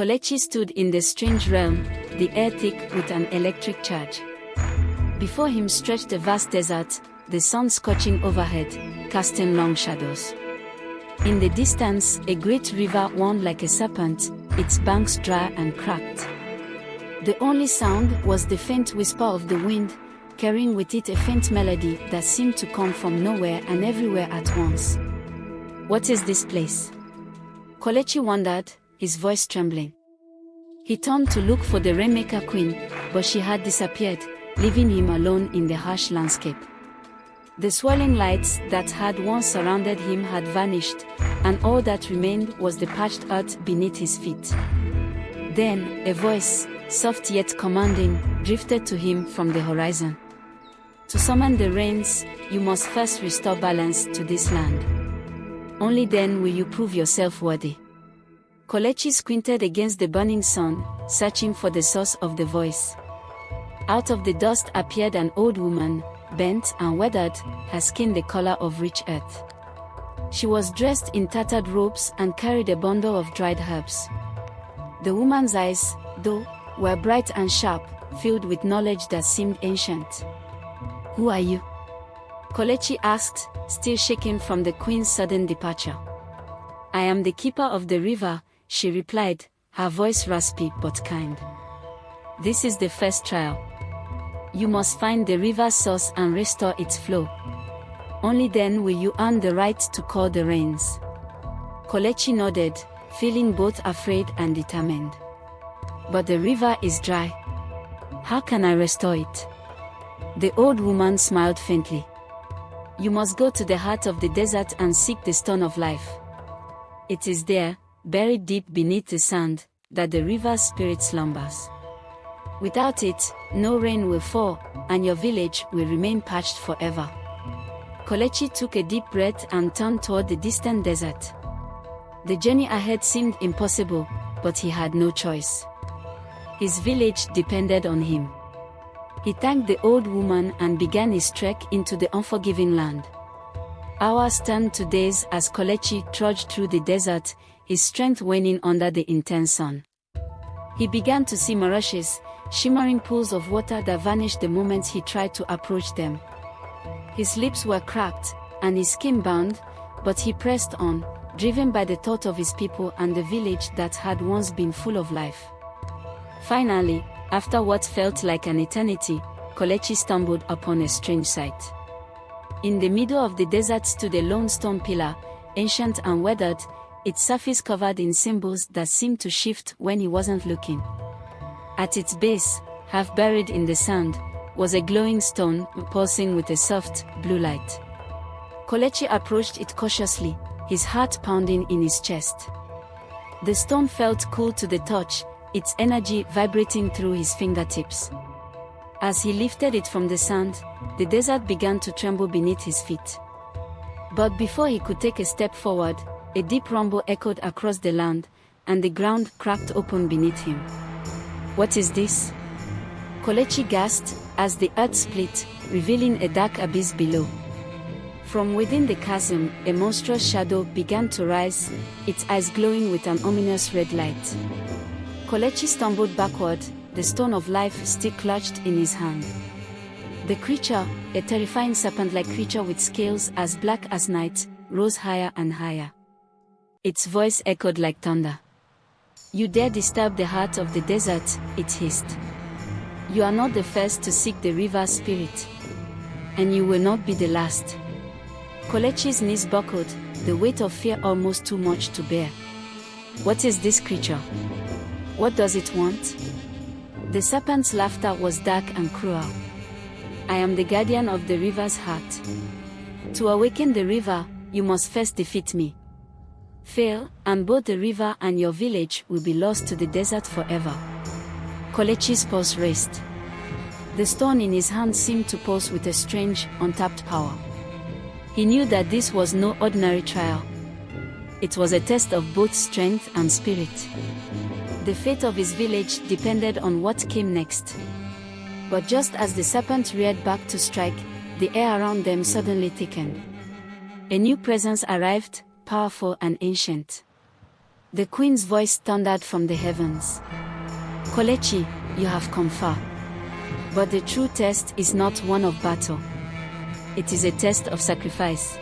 Kelechi stood in the strange realm, the air thick with an electric charge. Before him stretched a vast desert, the sun scorching overhead, casting long shadows. In the distance, a great river wound like a serpent, its banks dry and cracked. The only sound was the faint whisper of the wind, carrying with it a faint melody that seemed to come from nowhere and everywhere at once. What is this place? Kelechi wondered, his voice trembling. He turned to look for the Rainmaker Queen, but she had disappeared, leaving him alone in the harsh landscape. The swirling lights that had once surrounded him had vanished, and all that remained was the parched earth beneath his feet. Then, a voice, soft yet commanding, drifted to him from the horizon. To summon the rains, you must first restore balance to this land. Only then will you prove yourself worthy. Kelechi squinted against the burning sun, searching for the source of the voice. Out of the dust appeared an old woman, bent and weathered, her skin the color of rich earth. She was dressed in tattered robes and carried a bundle of dried herbs. The woman's eyes, though, were bright and sharp, filled with knowledge that seemed ancient. "Who are you?" Kelechi asked, still shaken from the queen's sudden departure. "I am the keeper of the river," she replied, her voice raspy but kind. "This is the first trial. You must find the river's source and restore its flow. Only then will you earn the right to call the rains." Kelechi nodded, feeling both afraid and determined. "But the river is dry. How can I restore it?" The old woman smiled faintly. "You must go to the heart of the desert and seek the stone of life. It is there, buried deep beneath the sand, that the river's spirit slumbers. Without it, no rain will fall, and your village will remain parched forever." Kelechi took a deep breath and turned toward the distant desert. The journey ahead seemed impossible, but he had no choice. His village depended on him. He thanked the old woman and began his trek into the unforgiving land. Hours turned to days as Kelechi trudged through the desert, his strength waning under the intense sun. He began to see marshes, shimmering pools of water that vanished the moment he tried to approach them. His lips were cracked, and his skin burned, but he pressed on, driven by the thought of his people and the village that had once been full of life. Finally, after what felt like an eternity, Kelechi stumbled upon a strange sight. In the middle of the desert stood a lone stone pillar, ancient and weathered, its surface covered in symbols that seemed to shift when he wasn't looking. At its base, half buried in the sand, was a glowing stone pulsing with a soft, blue light. Kelechi approached it cautiously, his heart pounding in his chest. The stone felt cool to the touch, its energy vibrating through his fingertips. As he lifted it from the sand, the desert began to tremble beneath his feet. But before he could take a step forward, a deep rumble echoed across the land, and the ground cracked open beneath him. "What is this?" Kelechi gasped, as the earth split, revealing a dark abyss below. From within the chasm, a monstrous shadow began to rise, its eyes glowing with an ominous red light. Kelechi stumbled backward, the stone of life still clutched in his hand. The creature, a terrifying serpent-like creature with scales as black as night, rose higher and higher. Its voice echoed like thunder. "You dare disturb the heart of the desert," it hissed. "You are not the first to seek the river's spirit. And you will not be the last." Kelechi's knees buckled, the weight of fear almost too much to bear. "What is this creature? What does it want?" The serpent's laughter was dark and cruel. "I am the guardian of the river's heart. To awaken the river, you must first defeat me. Fail, and both the river and your village will be lost to the desert forever." Kelechi's pulse raced. The stone in his hand seemed to pulse with a strange, untapped power. He knew that this was no ordinary trial. It was a test of both strength and spirit. The fate of his village depended on what came next. But just as the serpent reared back to strike, the air around them suddenly thickened. A new presence arrived, powerful and ancient. The queen's voice thundered from the heavens. Kelechi, you have come far. But the true test is not one of battle. It is a test of sacrifice.